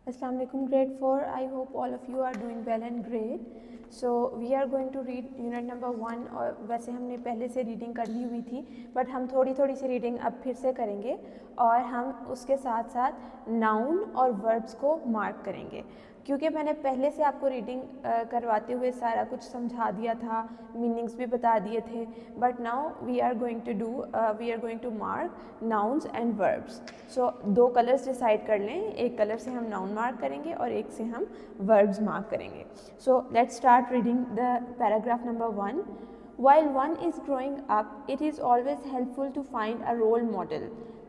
Assalamu alaikum grade 4. I hope all of you are doing well and great. So we are going to read unit number 1 और वैसे हमने पहले से reading कर ली हुई थी बट हम थोड़ी थोड़ी सी रीडिंग अब फिर से करेंगे और हम उसके साथ साथ नाउन और वर्ब्स को मार्क करेंगे क्योंकि मैंने पहले से आपको रीडिंग करवाते हुए सारा कुछ समझा दिया था, मीनिंग्स भी बता दिए थे, but now we are going to mark nouns and verbs. So दो कलर्स डिसाइड कर लें, एक कलर से हम नाउन मार्क करेंगे और एक से हम वर्ब्स मार्क करेंगे. So let's start reading the paragraph number 1. While one is growing up, it is always helpful to find a role model.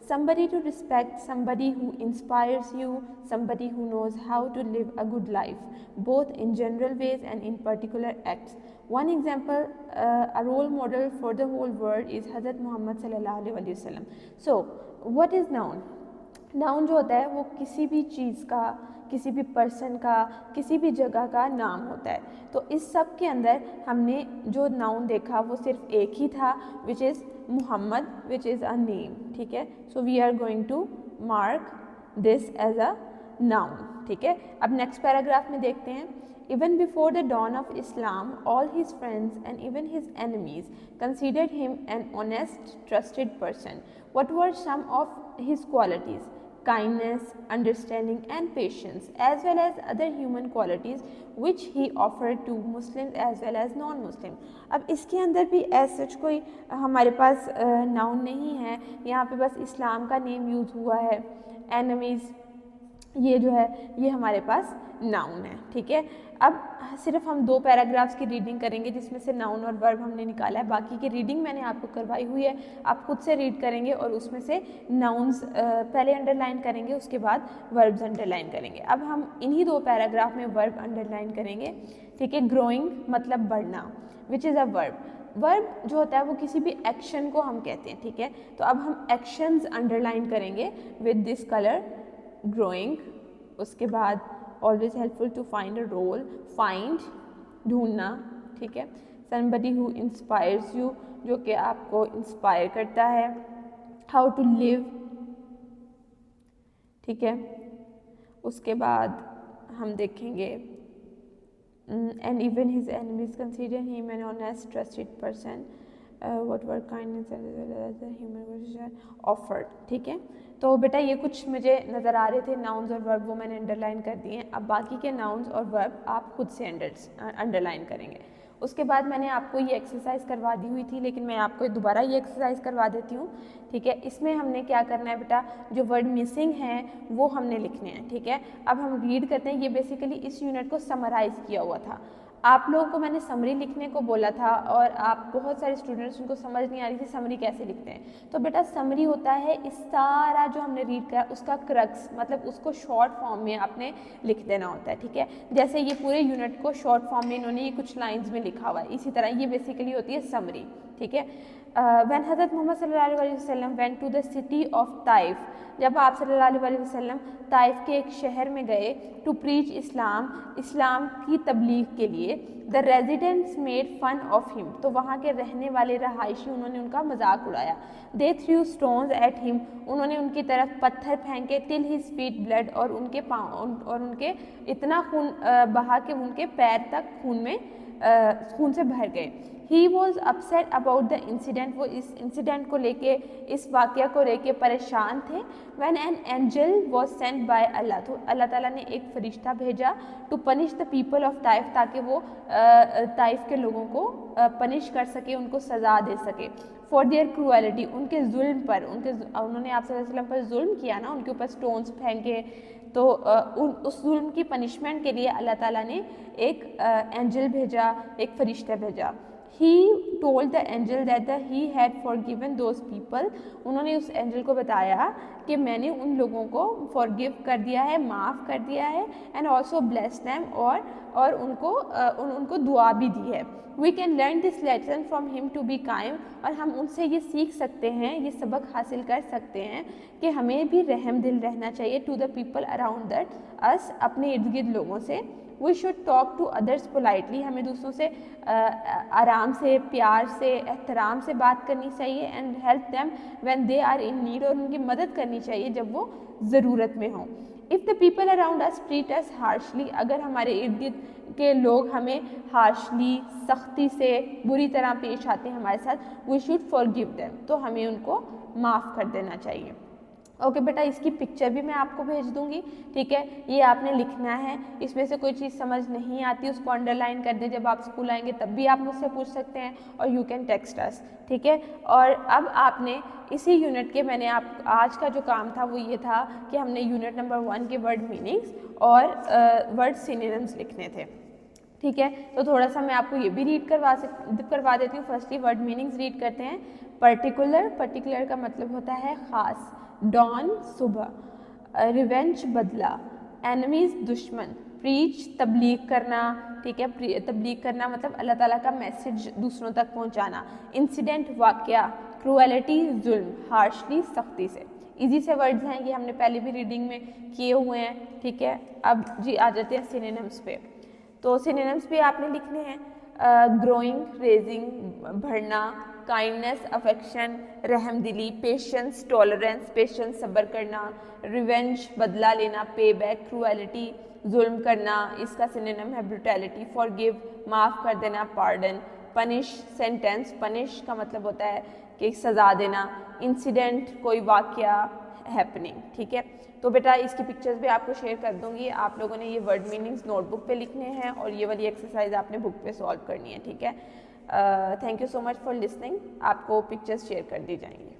Somebody to respect, somebody who inspires you, somebody who knows how to live a good life, both in general ways and in particular acts. One example, a role model for the whole world is Hazrat Muhammad sallallahu alaihi wasallam. So, what is noun? Noun जो होता है वो किसी भी चीज़ का, किसी भी person का, किसी भी जगह का नाम होता है. तो इस सब के अंदर हमने जो नाउन देखा वो सिर्फ एक ही था, which is Muhammad, which is a name. ठीक है, so we are going to mark this as a noun. ठीक है, अब नेक्स्ट पैराग्राफ में देखते हैं. Even before the dawn of Islam, all his friends and even his enemies considered him an honest, trusted person. What were some of his qualities? Kindness, understanding and patience, as well as other human qualities which he offered to Muslims as well as non-Muslim. अब इसके अंदर भी ऐसा सच कोई हमारे पास noun नहीं है, यहाँ पे बस इस्लाम का नेम यूज़ हुआ है. एनमीज़ ये जो है ये हमारे पास नाउन है. ठीक है, अब सिर्फ हम दो पैराग्राफ्स की रीडिंग करेंगे जिसमें से नाउन और वर्ब हमने निकाला है. बाकी की रीडिंग मैंने आपको करवाई हुई है, आप खुद से रीड करेंगे और उसमें से नाउन्स पहले अंडरलाइन करेंगे, उसके बाद वर्ब्स अंडरलाइन करेंगे. अब हम इन्हीं दो पैराग्राफ में वर्ब अंडरलाइन करेंगे. ठीक है, ग्रोइंग मतलब बढ़ना, विच इज़ अ वर्ब. वर्ब जो होता है वो किसी भी एक्शन को हम कहते हैं. ठीक है, तो अब हम एक्शंस अंडरलाइन करेंगे विद दिस कलर ग्रोइंग. उसके बाद always helpful to find a role, find ढूंढना. ठीक है, समबडी हु इंस्पायर्स यू जो कि आपको इंस्पायर करता है. How to live. ठीक है, उसके बाद हम देखेंगे and even his enemies consider him an honest trusted person. what were kindness as well as the human version offered. ठीक है, तो बेटा ये कुछ मुझे नज़र आ रहे थे नाउन्स और वर्ब, वो मैंने अंडरलाइन कर दिए हैं. अब बाकी के नाउन्स और वर्ब आप खुद से अंडरलाइन करेंगे. उसके बाद मैंने आपको ये एक्सरसाइज करवा दी हुई थी, लेकिन मैं आपको दोबारा ये एक्सरसाइज करवा देती हूँ. ठीक है, इसमें हमने क्या करना है बेटा, जो वर्ड मिसिंग हैं वो हमने लिखने हैं. ठीक है, अब हम रीड करते हैं. ये बेसिकली इस यूनिट को समराइज़ किया हुआ था. आप लोगों को मैंने समरी लिखने को बोला था और आप बहुत सारे स्टूडेंट्स, उनको समझ नहीं आ रही थी समरी कैसे लिखते हैं. तो बेटा समरी होता है इस सारा जो हमने रीड किया उसका क्रक्स, मतलब उसको शॉर्ट फॉर्म में आपने लिख देना होता है. ठीक है, जैसे ये पूरे यूनिट को शॉर्ट फॉर्म में इन्होंने ये कुछ लाइन्स में लिखा हुआ है, इसी तरह ये बेसिकली होती है समरी. ठीक है, व्हेन हज़रत मोहम्मद सल्लल्लाहु अलैहि वसल्लम went to the city of Taif, जब आप सल्लल्लाहु अलैहि वसल्लम ताइफ के एक शहर में गए टू प्रीच इस्लाम, इस्लाम की तबलीग के लिए. The residents made fun of him, तो वहाँ के रहने वाले रहायशी उन्होंने उनका मजाक उड़ाया. दे थ्रू स्टोन्स एट हिम, उन्होंने उनकी तरफ पत्थर फेंके. टिल हिज फीट ब्लड, और उनके पाँव और उनके इतना खून बहा के उनके पैर तक खून से भर गए. He was upset about the incident, वो इस इंसिडेंट को लेके, इस वाक़या को लेके परेशान थे. When an angel was sent by Allah, तो अल्लाह ताला ने एक फरिश्ता भेजा to punish the people of Taif, ताकि वो ताइफ के लोगों को पनिश कर सके, उनको सज़ा दे सके. फॉर देयर क्रूएलिटी, उनके जुल्म पर, उन्होंने आप सल्लल्लाहु अलैहि वसल्लम पर जुल्म किया ना, उनके ऊपर स्टोन्स फेंके, तो उस जुल्म की पनिशमेंट के लिए अल्लाह ताला ने एक एंजल भेजा, एक फरिश्ता भेजा. He told the angel that he had forgiven those people, उन्होंने उस एंजल को बताया कि मैंने उन लोगों को forgive कर दिया है, माफ़ कर दिया है. and also bless them, और उनको दुआ भी दी है. We can learn this lesson from him to be kind, और हम उनसे ये सीख सकते हैं, ये सबक हासिल कर सकते हैं कि हमें भी रहम दिल रहना चाहिए. to the people around that us, अपने इर्द गिर्द लोगों से. We should talk to others politely, हमें दूसरों से आराम से, प्यार से, एहतराम से बात करनी चाहिए. And help them when they are in need, और उनकी मदद करनी चाहिए जब वो ज़रूरत में हों. If the people around us treat us harshly, अगर हमारे इर्द गिर्द के लोग हमें हार्शली, सख्ती से, बुरी तरह पेश आते हैं हमारे साथ, वी शुड फॉरगिव देम, तो हमें उनको माफ़ कर देना चाहिए। ओके बेटा, इसकी पिक्चर भी मैं आपको भेज दूंगी, ठीक है। ये आपने लिखना है, इसमें से कोई चीज़ समझ नहीं आती उसको अंडरलाइन कर दे, जब आप स्कूल आएंगे तब भी आप मुझसे पूछ सकते हैं, और यू कैन टेक्स्ट अस, ठीक है। और अब आपने इसी यूनिट के, मैंने आप आज का जो काम था वो ये था कि हमने यूनिट नंबर 1 के वर्ड मीनिंग्स और वर्ड सिनोनिम्स लिखने थे, ठीक है। तो थोड़ा सा मैं आपको ये भी रीड करवा देती हूँ। फर्स्टली वर्ड मीनिंग्स रीड करते हैं। पर्टिकुलर, पर्टिकुलर का मतलब होता है ख़ास। डॉन सुबह, रिवेंज बदला, एनिमीज दुश्मन, प्रीच तबलीग करना, ठीक है। तबलीग करना मतलब अल्लाह ताला का मैसेज दूसरों तक पहुंचाना। इंसिडेंट वाक़या, क्रूएलिटी जुल्म, हार्शली सख्ती से। इजी से वर्ड्स हैं, ये हमने पहले भी रीडिंग में किए हुए हैं, ठीक है। अब जी आ जाते हैं सिनोनिम्स पे। तो सिनोनिम्स भी आपने लिखने हैं। ग्रोइंग, रेजिंग, बढ़ना, काइंडनेस, अफेक्शन, रहमदिली, पेशेंस, टॉलरेंस, पेशेंस सब्र करना, रिवेंज बदला लेना, पे बैक, क्रूएलिटी जुल्म करना, इसका सिनोनिम है ब्रूटैलिटी, फॉरगिव माफ़ कर देना, पार्डन, पनिश, सेंटेंस, पनिश का मतलब होता है कि सज़ा देना, इंसिडेंट कोई वाक़या, हैपनिंग, ठीक है। तो बेटा इसकी पिक्चर्स भी आपको शेयर कर दूंगी, आप लोगों ने ये वर्ड मीनिंग्स नोटबुक पे लिखने हैं और ये वाली एक्सरसाइज आपने बुक पे सॉल्व करनी है, ठीक है। Thank you so much for listening, आपको पिक्चर्स शेयर कर दी जाएंगी।